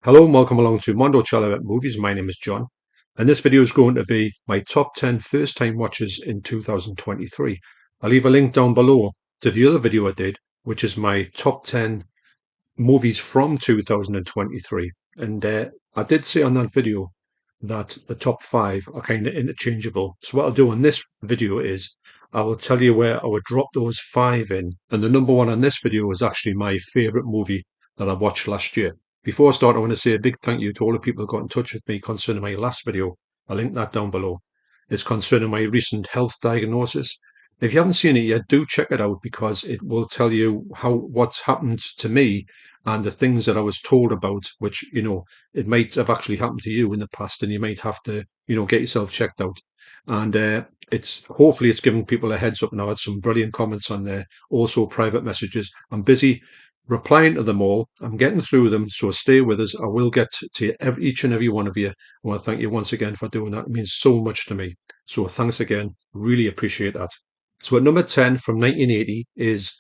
Hello and welcome along to Mondo Chelloveck Movies. My name is John, and this video is going to be my top 10 first-time watches in 2023. I'll leave a link down below to the other video I did, which is my top 10 movies from 2023. And I did say on that video that the top 5 are kind of interchangeable. So what I'll do on this video is I will tell you where I would drop those 5 in. And the number 1 on this video is actually my favourite movie that I watched last year. Before I start, I want to say a big thank you to all the people who got in touch with me concerning my last video. I'll link that down below. It's concerning my recent health diagnosis. If you haven't seen it yet, do check it out because it will tell you what's happened to me and the things that I was told about, which, it might have actually happened to you in the past and you might have to, get yourself checked out. And hopefully it's given people a heads up. And I had some brilliant comments on there, also private messages. I'm busy replying to them all. I'm getting through them, so stay with us. I will get to each and every one of you. I want to thank you once again for doing that. It means so much to me. So thanks again. Really appreciate that. So at number 10 from 1980 is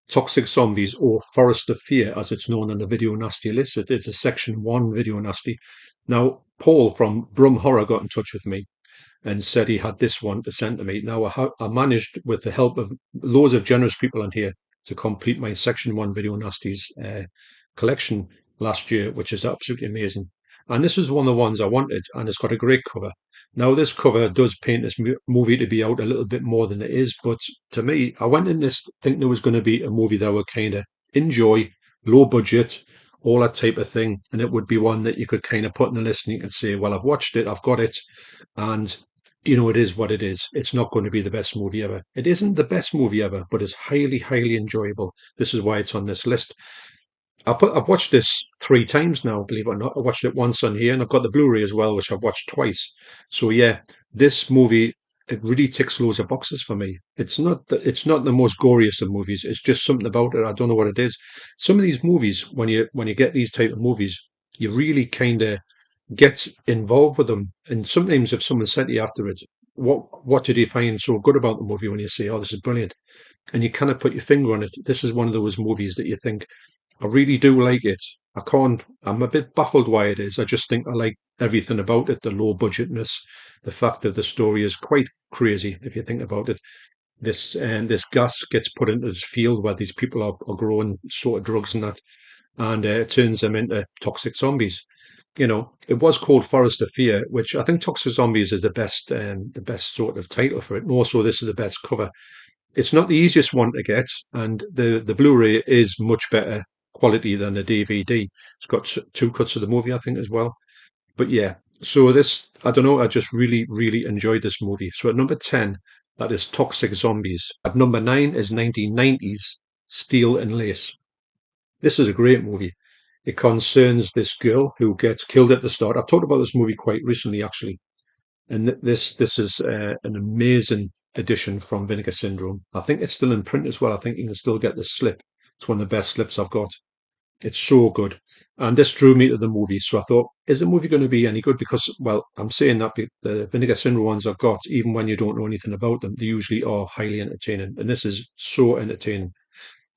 Toxic Zombies, or Forest of Fear, as it's known on the Video Nasty list. It's a Section 1 Video Nasty. Now, Paul from Brum Horror got in touch with me and said he had this one to send to me. Now, I managed, with the help of loads of generous people on here, to complete my Section 1 Video Nasties collection last year, which is absolutely amazing. And this is one of the ones I wanted, and it's got a great cover. Now, this cover does paint this movie to be out a little bit more than it is, but to me, I went in this thinking it was going to be a movie that I would kind of enjoy, low budget, all that type of thing, and it would be one that you could kind of put in the list and you could say, well, I've watched it, I've got it, and it is what it is. It's not going to be the best movie ever. It isn't the best movie ever, but it's highly, highly enjoyable. This is why it's on this list. I've watched this 3 times now, believe it or not. I watched it once on here, and I've got the Blu-ray as well, which I've watched twice. So yeah, this movie, it really ticks loads of boxes for me. It's not the most goriest of movies. It's just something about it. I don't know what it is. Some of these movies, when you get these type of movies, you really kind of get involved with them. And sometimes if someone said to you after it, what did you find so good about the movie, when you say, oh, this is brilliant, and you kind of put your finger on it, this is one of those movies that you think, I really do like it. I'm a bit baffled why it is. I just think I like everything about it, the low budgetness, the fact that the story is quite crazy if you think about it. This gas gets put into this field where these people are growing sort of drugs and that, and it turns them into toxic zombies. It was called Forest of Fear, which I think Toxic Zombies is the best sort of title for it. And also, this is the best cover. It's not the easiest one to get, and the Blu-ray is much better quality than the DVD. It's got 2 cuts of the movie, I think, as well. But yeah, so this, I don't know, I just really, really enjoyed this movie. So at number 10, that is Toxic Zombies. At number 9 is 1990's Steel and Lace. This is a great movie. It concerns this girl who gets killed at the start. I've talked about this movie quite recently, actually, and this is an amazing edition from Vinegar Syndrome. I think it's still in print as well. I think you can still get the slip. It's one of the best slips I've got. It's so good, and this drew me to the movie. So I thought, is the movie going to be any good? Because, well, I'm saying that the Vinegar Syndrome ones I've got, even when you don't know anything about them, they usually are highly entertaining, and this is so entertaining.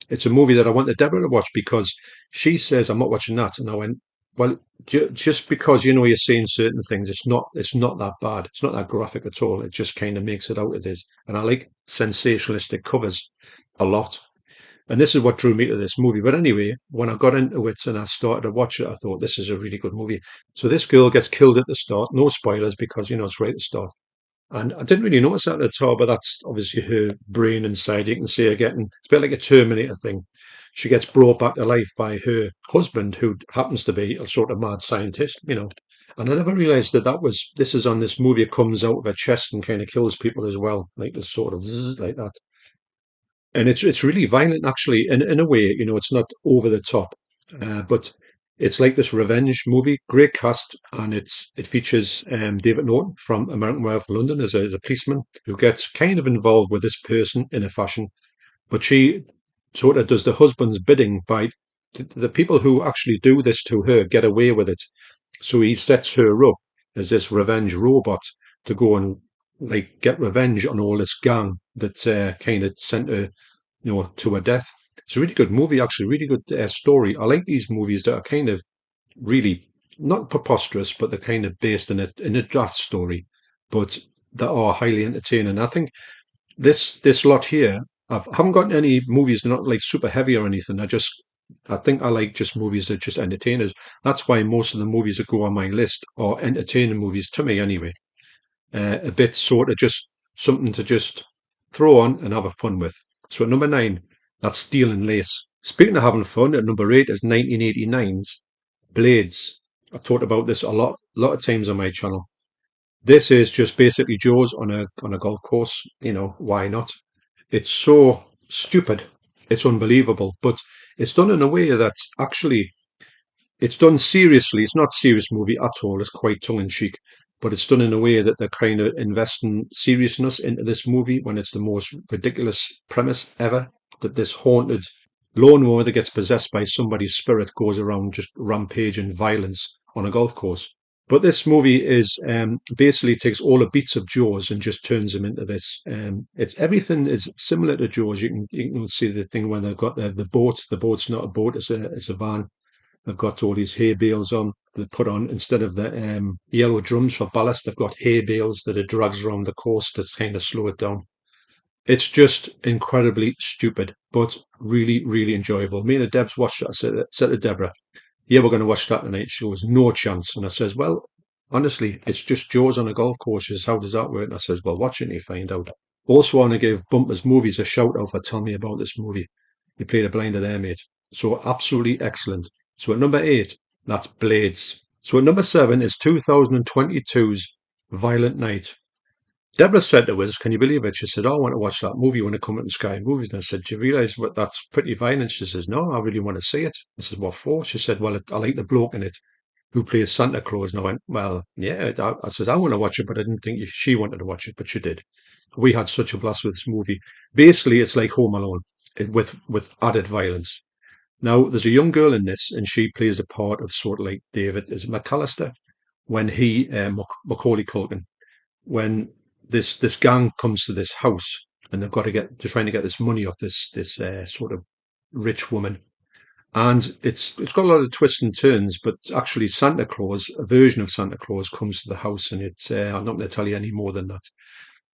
It's a movie that I wanted Deborah to watch because she says I'm not watching that, and I went, well, just because you're seeing certain things, it's not that bad. It's not that graphic at all. It just kind of makes it out it is, and I like sensationalistic covers a lot. And this is what drew me to this movie. But anyway, when I got into it and I started to watch it, I thought this is a really good movie. So this girl gets killed at the start. No spoilers because it's right at the start. And I didn't really notice that at the top, but that's obviously her brain inside. You can see her getting, it's a bit like a Terminator thing. She gets brought back to life by her husband, who happens to be a sort of mad scientist. And I never realized this is on this movie. It comes out of her chest and kind of kills people as well, like this sort of zzz, like that. And it's really violent, actually, in a way. It's not over the top, but it's like this revenge movie. Great cast, and it features David Norton from American Werewolf in London as a policeman who gets kind of involved with this person in a fashion, but she sort of does the husband's bidding by the people who actually do this to her get away with it. So he sets her up as this revenge robot to go and like get revenge on all this gang that kind of sent her, to her death. It's a really good movie, actually, really good story. I like these movies that are kind of really not preposterous, but they're kind of based in a draft story, but they are highly entertaining. I think this lot here, haven't got any movies. They're not like super heavy or anything. I think I like just movies that just entertain us. That's why most of the movies that go on my list are entertaining movies to me anyway. A bit sort of just something to just throw on and have a fun with. So at number 9, that's Steel and Lace. Speaking of having fun, at number 8 is 1989's Blades. I've talked about this lot of times on my channel. This is just basically Jaws on a golf course. Why not? It's so stupid. It's unbelievable, but it's done in a way that's actually it's done seriously. It's not a serious movie at all. It's quite tongue in cheek, but it's done in a way that they're kind of investing seriousness into this movie when it's the most ridiculous premise ever. That this haunted lawnmower that gets possessed by somebody's spirit goes around just rampaging violence on a golf course. But this movie is basically takes all the beats of Jaws and just turns them into this. It's everything is similar to Jaws. You can see the thing when they've got the boat. The boat's not a boat; it's a van. They've got all these hay bales on. They put on instead of the yellow drums for ballast, they've got hay bales that it drags around the course to kind of slow it down. It's just incredibly stupid, but really, really enjoyable. Me and Debs watched it. I said to Deborah, "Yeah, we're going to watch that tonight." She goes, "No chance." And I says, "Well, honestly, it's just Jaws on a golf course. She says, how does that work?" And I says, "Well, watch it and you find out." Also, want to give Bumpers Movies a shout out for telling me about this movie. He played a blinder there, mate. So absolutely excellent. So at number 8, that's Blades. So at number 7 is 2022's Violent Night. Deborah said to us, "Can you believe it?" She said, "Oh, I want to watch that movie when it comes to Sky Movies." And I said, "Do you realise what that's pretty violent?" She says, "No, I really want to see it." I said, "What for?" She said, "Well, I like the bloke in it who plays Santa Claus." And I went, "Well, yeah." I said, "I want to watch it," but I didn't think she wanted to watch it, but she did. We had such a blast with this movie. Basically, it's like Home Alone with added violence. Now, there's a young girl in this, and she plays the part of sort of like David is it McAllister when Macaulay Culkin when this gang comes to this house and they're trying to get this money off this sort of rich woman, and it's got a lot of twists and turns. But actually, Santa Claus, a version of Santa Claus, comes to the house, and it's I'm not going to tell you any more than that.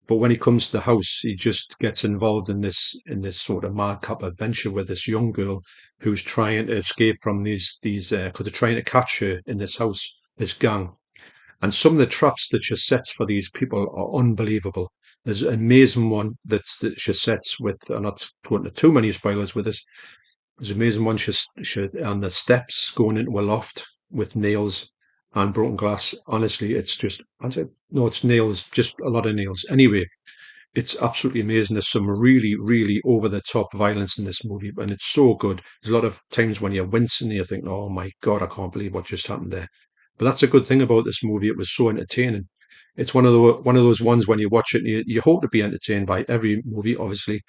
But when he comes to the house, he just gets involved in this sort of madcap adventure with this young girl who's trying to escape from these because they're trying to catch her in this house, this gang. And some of the traps that she sets for these people are unbelievable. There's an amazing one that she sets with. I'm not going into too many spoilers with this. There's an amazing one she on the steps going into a loft with nails and broken glass. Honestly, it's just I said no, it's nails, just a lot of nails. Anyway, it's absolutely amazing. There's some really, really over the top violence in this movie, and it's so good. There's a lot of times when you're wincing, you think, "Oh my God, I can't believe what just happened there." But that's a good thing about this movie. It was so entertaining. It's one of those ones when you watch it, you hope to be entertained by every movie, obviously,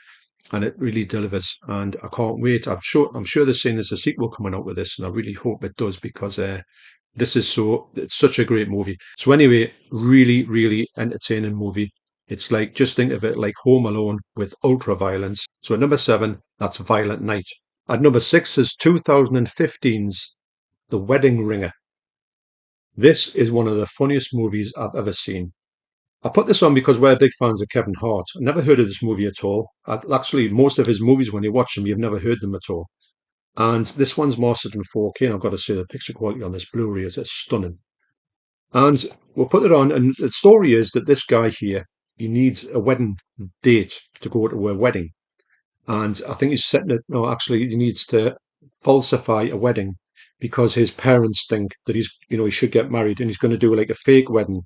and it really delivers. And I can't wait. I'm sure they're saying there's a sequel coming out with this, and I really hope it does because it's such a great movie. So anyway, really, really entertaining movie. It's like just think of it like Home Alone with ultra violence. So at number 7, that's Violent Night. At number 6 is 2015's The Wedding Ringer. This is one of the funniest movies I've ever seen. I put this on because we're big fans of Kevin Hart. I never heard of this movie at all. Actually, most of his movies, when you watch them, you've never heard them at all. And this one's mastered in 4K, and I've got to say the picture quality on this Blu-ray is stunning. And we'll put it on, and the story is that this guy here, he needs a wedding date to go to a wedding. And I think he's setting it, no, actually, he needs to falsify a wedding because his parents think that he should get married and he's going to do like a fake wedding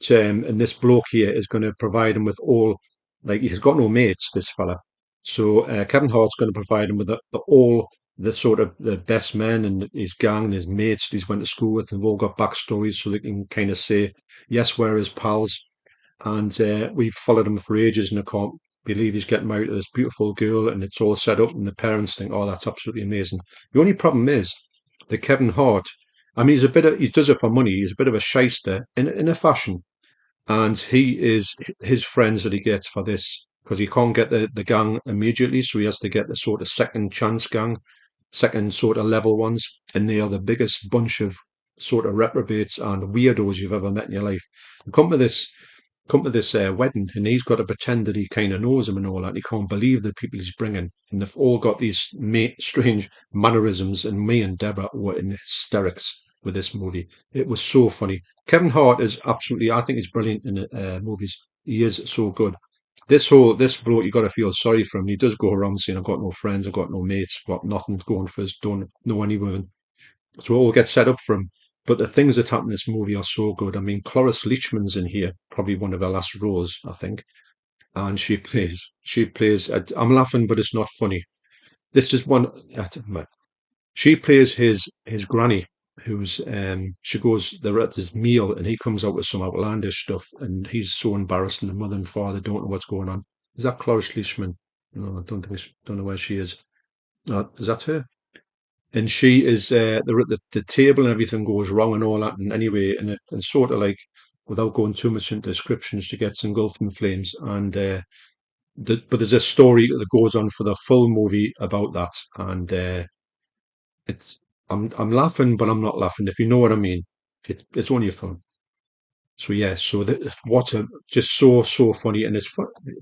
and this bloke here is going to provide him with all, like he's got no mates, this fella. So Kevin Hart's going to provide him with all the sort of the best men and his gang and his mates that he's went to school with, and they've all got backstories so they can kind of say, yes, we're his pals. And we've followed him for ages, and I can't believe he's getting married to this beautiful girl, and it's all set up, and the parents think, oh, that's absolutely amazing. The only problem is that Kevin Hart, I mean, he does it for money. He's a bit of a shyster in a fashion, and he is his friends that he gets for this because he can't get the gang immediately, so he has to get the sort of second chance gang. second sort of level ones, and they are the biggest bunch of sort of reprobates and weirdos you've ever met in your life. Come to this wedding, and he's got to pretend that he kind of knows him and all that. He can't believe the people he's bringing, and they've all got these strange mannerisms. And me and Deborah were in hysterics with this movie. It was so funny. Kevin Hart is absolutely, I think he's brilliant in movies. He is so good. This bloke, you got to feel sorry for him. He does go around saying, "I've got no friends, I've got no mates, I've got nothing going for us, don't know any women." So it all gets set up for him. But the things that happen in this movie are so good. I mean, Cloris Leachman's in here, probably one of her last roles, I think, and she plays. I'm laughing, but it's not funny. This is one. She plays his granny, who's she goes they're at his meal, and he comes out with some outlandish stuff, and he's so embarrassed, and the mother and father don't know what's going on. Is that Cloris Leachman? No, I don't know where she is. Is that her? And she is they're at the table, and everything goes wrong and all that. And anyway, and sort of like, without going too much into descriptions, she gets engulfed in flames. And but there's a story that goes on for the full movie about that, and it's I'm laughing, but I'm not laughing, if you know what I mean. It's only a film. So yeah, what a just so funny, and it's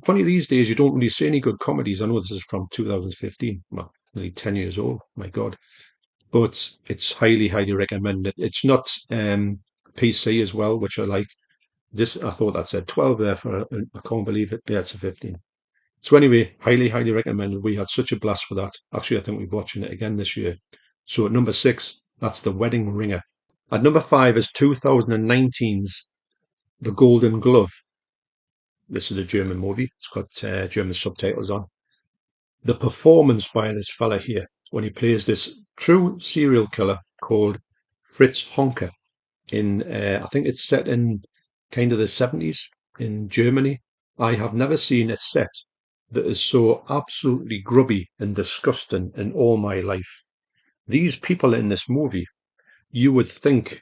funny these days. You don't really see any good comedies. I know this is from 2015, well, nearly 10 years old. My God. But it's highly recommended. It's not PC as well, which I like. This I thought that said 12 there for. I can't believe it. Yeah, it's a 15. So anyway, highly recommended. We had such a blast for that. Actually, I think we're watching it again this year. So at number 6, that's The Wedding Ringer. At number 5 is 2019's The Golden Glove. This is a German movie. It's got German subtitles on. The performance by this fella here, when he plays this true serial killer called Fritz Honker in, I think it's set in kind of the 70s in Germany. I have never seen a set that is so absolutely grubby and disgusting in all my life. These people in this movie, you would think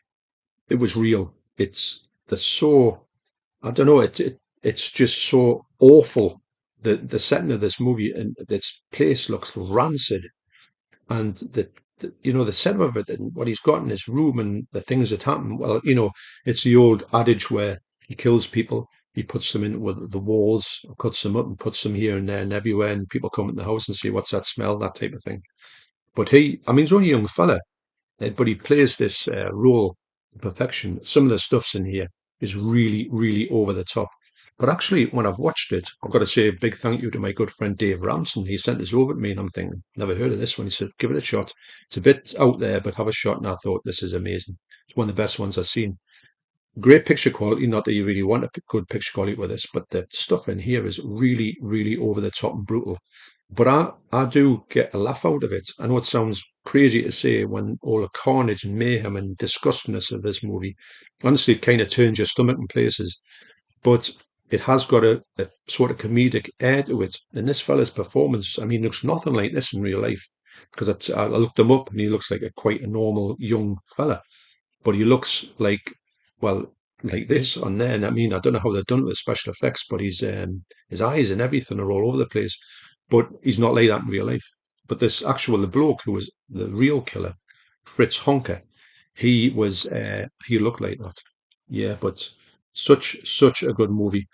it was real. They're so, I don't know, it's just so awful. The setting of this movie, and this place looks rancid, and the setup of it, and what he's got in his room, and the things that happen. Well, it's the old adage where he kills people, he puts them in with the walls, cuts them up, and puts them here and there and everywhere, and people come in the house and say, "What's that smell?" That type of thing. But I mean, he's only a young fella, but he plays this role to perfection. Some of the stuff's in here is really over the top. But actually, when I've watched it, I've got to say a big thank you to my good friend Dave Ramson. He sent this over to me, and I'm thinking, never heard of this one. He said, give it a shot. It's a bit out there, but have a shot. And I thought, this is amazing. It's one of the best ones I've seen. Great picture quality. Not that you really want a good picture quality with this, but the stuff in here is really over the top and brutal. But I do get a laugh out of it. I know it sounds crazy to say when all the carnage and mayhem and disgustingness of this movie, honestly, it kind of turns your stomach in places. But it has got a sort of comedic air to it. And this fella's performance, I mean, looks nothing like this in real life. Because I looked him up, and he looks like quite a normal young fella, but he looks like, well, like this on there. And I mean, I don't know how they've done it with special effects, but his eyes and everything are all over the place. But he's not like that in real life. But the bloke who was the real killer, Fritz Honker, he looked like that. Yeah, but such a good movie.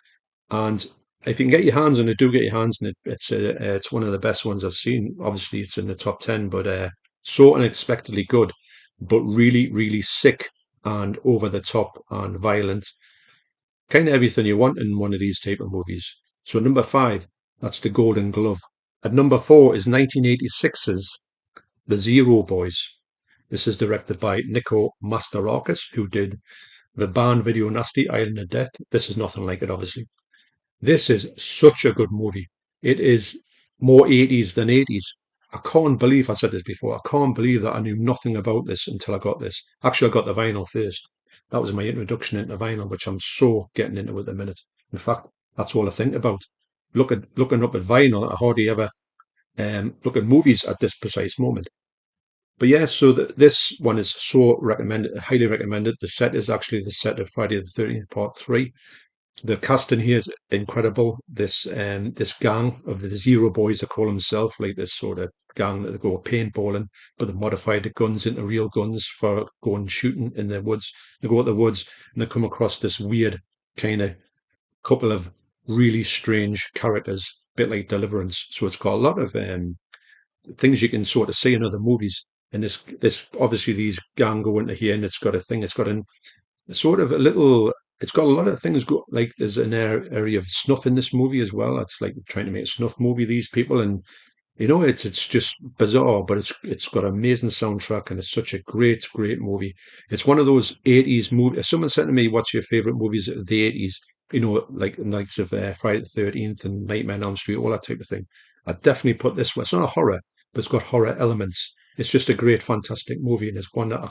And if you can get your hands on it, do get your hands on it. It's one of the best ones I've seen. Obviously, it's in the top 10, but so unexpectedly good, but really sick and over the top and violent. Kind of everything you want in one of these type of movies. So number 5, that's The Golden Glove. At number 4 is 1986's The Zero Boys. This is directed by Nico Mastarakis, who did the Band Video Nasty Island of Death. This is nothing like it, obviously. This is such a good movie. It is more 80s than 80s. I can't believe I said this before. I can't believe that I knew nothing about this until I got this. Actually, I got the vinyl first. That was my introduction into vinyl, which I'm so getting into at the minute. In fact, that's all I think about. Looking up at vinyl, I hardly ever look at movies at this precise moment. But yeah, so this one is so recommended, highly recommended. The set is actually the set of Friday the 13th Part 3. The casting here is incredible. This gang of the Zero Boys, they call themselves, like this sort of gang that they go paintballing, but they modified the guns into real guns for going shooting in the woods. They go out the woods and they come across this weird kind of couple of really strange characters, a bit like Deliverance. So it's got a lot of things you can sort of see in other movies. And this obviously these gang go into here, and it's got a thing. It's got sort of a little. It's got a lot of things go like there's an area of snuff in this movie as well. It's like trying to make a snuff movie. These people, and it's just bizarre, but it's got an amazing soundtrack, and it's such a great movie. It's one of those '80s movies. Someone said to me, "What's your favorite movies of the '80s?" Like the likes of Friday the 13th and Nightmare on Elm Street, all that type of thing. I'd definitely put this one. It's not a horror, but it's got horror elements. It's just a great, fantastic movie, and it's one that I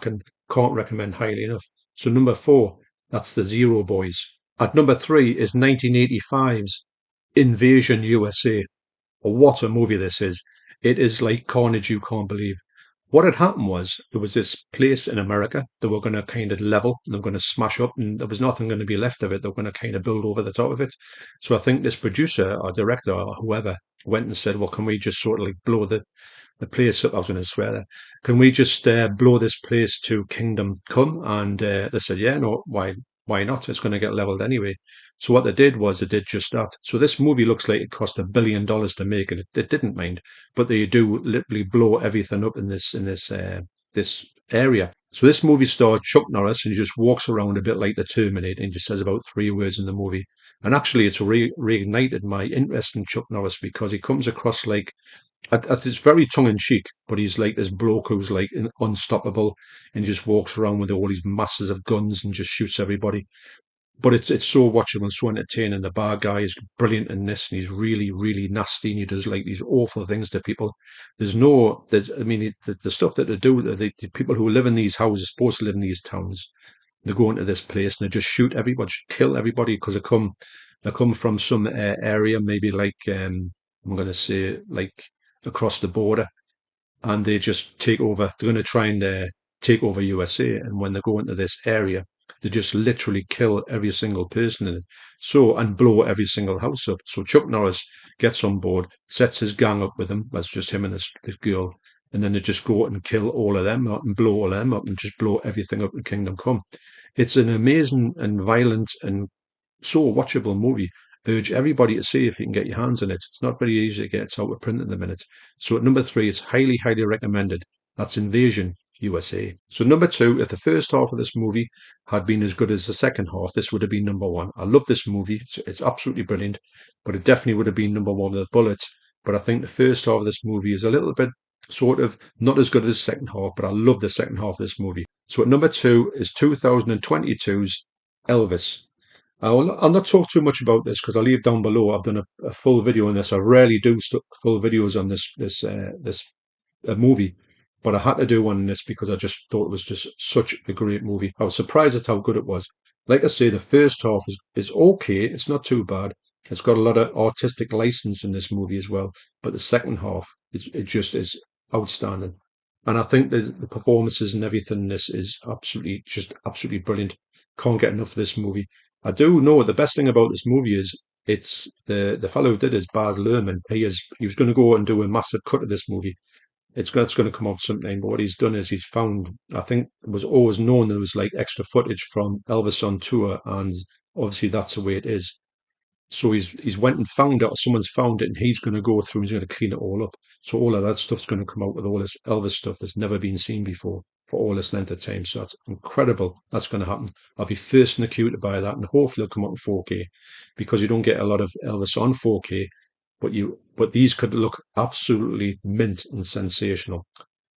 can't recommend highly enough. So number four, that's the Zero Boys. At number three is 1985's Invasion USA. What a movie this is. It is like carnage you can't believe. What had happened was there was this place in America that were going to kind of level, and they were going to smash up, and there was nothing going to be left of it. They were going to kind of build over the top of it. So I think this producer or director or whoever went and said, well, can we just sort of like blow the place up? I was going to swear there. Can we just blow this place to Kingdom Come? And they said, yeah, no, why not? It's going to get leveled anyway. So what they did was they did just that. So this movie looks like it cost $1 billion to make, and it didn't mind, but they do literally blow everything up in this area. So this movie star Chuck Norris, and he just walks around a bit like the Terminator, and just says about 3 words in the movie. And actually, it's reignited my interest in Chuck Norris because he comes across like it's very tongue in cheek, but he's like this bloke who's like unstoppable, and he just walks around with all these masses of guns and just shoots everybody. But it's so watchable and so entertaining. The bad guy is brilliant in this, and he's really nasty, and he does like these awful things to people. I mean, the stuff that they do, the people who live in these houses, supposed to live in these towns, they go into this place and they just shoot everybody, just kill everybody because they come from some area, maybe like I'm going to say like across the border, and they just take over. They're going to try and take over USA. And when they go into this area, they just literally kill every single person in it. So, and blow every single house up. So Chuck Norris gets on board, sets his gang up with him. That's just him and this girl. And then they just go out and kill all of them up and blow all of them up and just blow everything up in Kingdom Come. It's an amazing and violent and so watchable movie. I urge everybody to see if you can get your hands on it. It's not very easy to get. It's out of print in the minute. So at number three, it's highly recommended. That's Invasion USA. So number two, if the first half of this movie had been as good as the second half, this would have been number one. I love this movie. It's absolutely brilliant, but it definitely would have been number one with a bullet. But I think the first half of this movie is a little bit sort of not as good as the second half, but I love the second half of this movie. So at number two is 2022's Elvis. I'll not talk too much about this because I'll leave down below. I've done a full video on this. I rarely do full videos on this movie, but I had to do one on this because I just thought it was just such a great movie. I was surprised at how good it was. Like I say, the first half is okay. It's not too bad. It's got a lot of artistic license in this movie as well, but the second half it just is outstanding. And I think the performances and everything in this is absolutely brilliant. Can't get enough of this movie. I do know the best thing about this movie is it's the fellow who did it is Baz Luhrmann. He was going to go and do a massive cut of this movie. It's going to come out sometime, but what he's done is he's found, I think it was always known there was like extra footage from Elvis on tour, and obviously that's the way it is. So he's went and found it, or someone's found it, and he's going to go through and he's going to clean it all up. So all of that stuff's going to come out with all this Elvis stuff that's never been seen before for all this length of time. So that's incredible. That's going to happen. I'll be first in the queue to buy that, and hopefully it'll come out in 4K because you don't get a lot of Elvis on 4K, but these could look absolutely mint and sensational.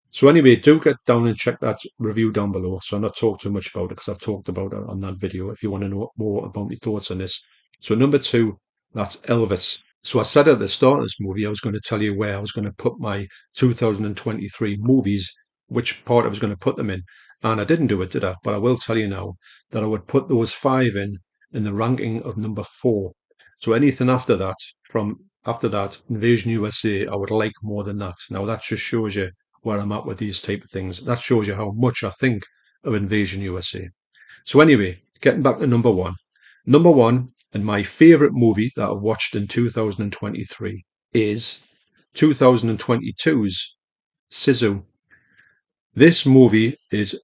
So anyway, do get down and check that review down below. So I'm not talk too much about it because I've talked about it on that video if you want to know more about my thoughts on this. So number two, that's Elvis. So I said at the start of this movie, I was going to tell you where I was going to put my 2023 movies, which part I was going to put them in. And I didn't do it, did I? But I will tell you now that I would put those five in the ranking of number four. So anything after that, Invasion USA, I would like more than that. Now that just shows you where I'm at with these type of things. That shows you how much I think of Invasion USA. So anyway, getting back to number one. Number one And my favourite movie that I watched in 2023 is 2022's Sisu. This movie is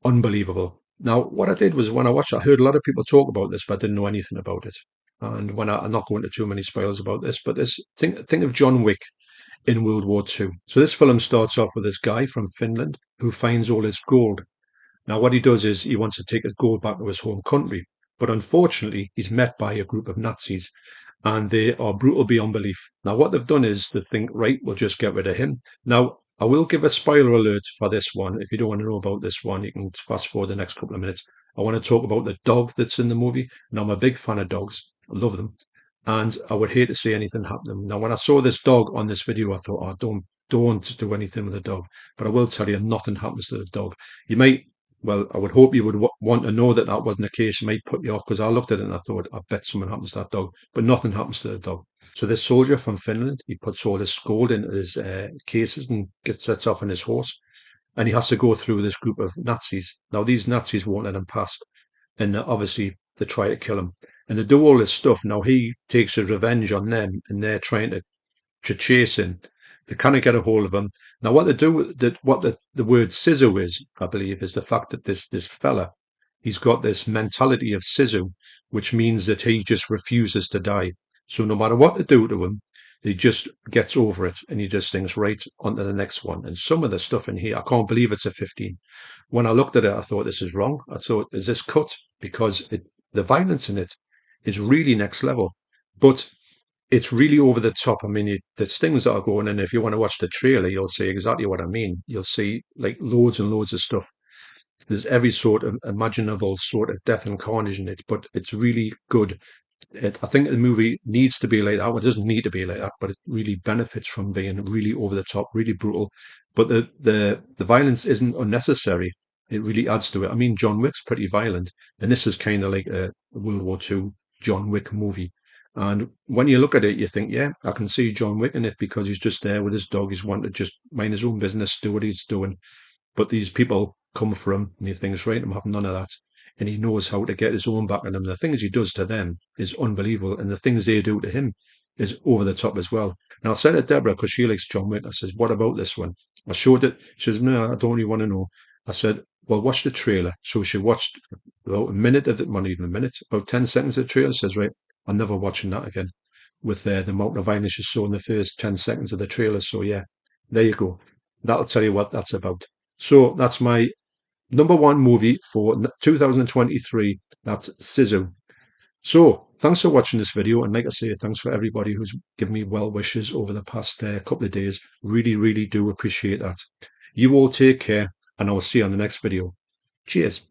unbelievable. Now, what I did was when I watched it, I heard a lot of people talk about this, but I didn't know anything about it. And I'm not going into too many spoilers about this, but think of John Wick in World War II. So this film starts off with this guy from Finland who finds all his gold. Now, what he does is he wants to take his gold back to his home country. But unfortunately, he's met by a group of Nazis and they are brutal beyond belief. Now, what they've done is they think, right, we'll just get rid of him. Now, I will give a spoiler alert for this one. If you don't want to know about this one, you can fast forward the next couple of minutes. I want to talk about the dog that's in the movie. Now, I'm a big fan of dogs. I love them. And I would hate to see anything happen to them. Now, when I saw this dog on this video, I thought, oh, don't do anything with the dog. But I will tell you, nothing happens to the dog. You might well, I would hope you would want to know that that wasn't the case. It might put you off because I looked at it and I thought, I bet something happens to that dog, but nothing happens to the dog. So this soldier from Finland, he puts all his gold into his cases and sets off on his horse, and he has to go through this group of Nazis. Now these Nazis won't let him past, and obviously they try to kill him, and they do all this stuff. Now he takes his revenge on them, and they're trying to chase him. They kind of get a hold of him. Now, what they do, what the word Sisu is, I believe, is the fact that this fella, he's got this mentality of Sisu, which means that he just refuses to die. So no matter what they do to him, he just gets over it and he just thinks, right, on to the next one. And some of the stuff in here, I can't believe it's a 15. When I looked at it, I thought, this is wrong. I thought, is this cut? Because the violence in it is really next level. But it's really over the top. I mean, there's things that are going in. If you want to watch the trailer, you'll see exactly what I mean. You'll see like loads and loads of stuff. There's every sort of imaginable sort of death and carnage in it, but it's really good. I think the movie needs to be like that. Well, it doesn't need to be like that, but it really benefits from being really over the top, really brutal. But the violence isn't unnecessary. It really adds to it. I mean, John Wick's pretty violent, and this is kind of like a World War II John Wick movie. And when you look at it, you think, yeah, I can see John Wick in it because he's just there with his dog. He's wanting to just mind his own business, do what he's doing. But these people come for him and he thinks, right, I'm having none of that. And he knows how to get his own back on them. The things he does to them is unbelievable. And the things they do to him is over the top as well. Now, I said to Deborah, because she likes John Wick, I says, what about this one? I showed it. She says, no, I don't really want to know. I said, well, watch the trailer. So she watched about a minute of it, not even a minute, about 10 seconds of the trailer. Says, right, I'm never watching that again with the amount of violence you saw in the first 10 seconds of the trailer. So, yeah, there you go. That'll tell you what that's about. So, that's my number one movie for 2023. That's Sisu. So, thanks for watching this video. And like I say, thanks for everybody who's given me well wishes over the past couple of days. Really, really do appreciate that. You all take care, and I'll see you on the next video. Cheers.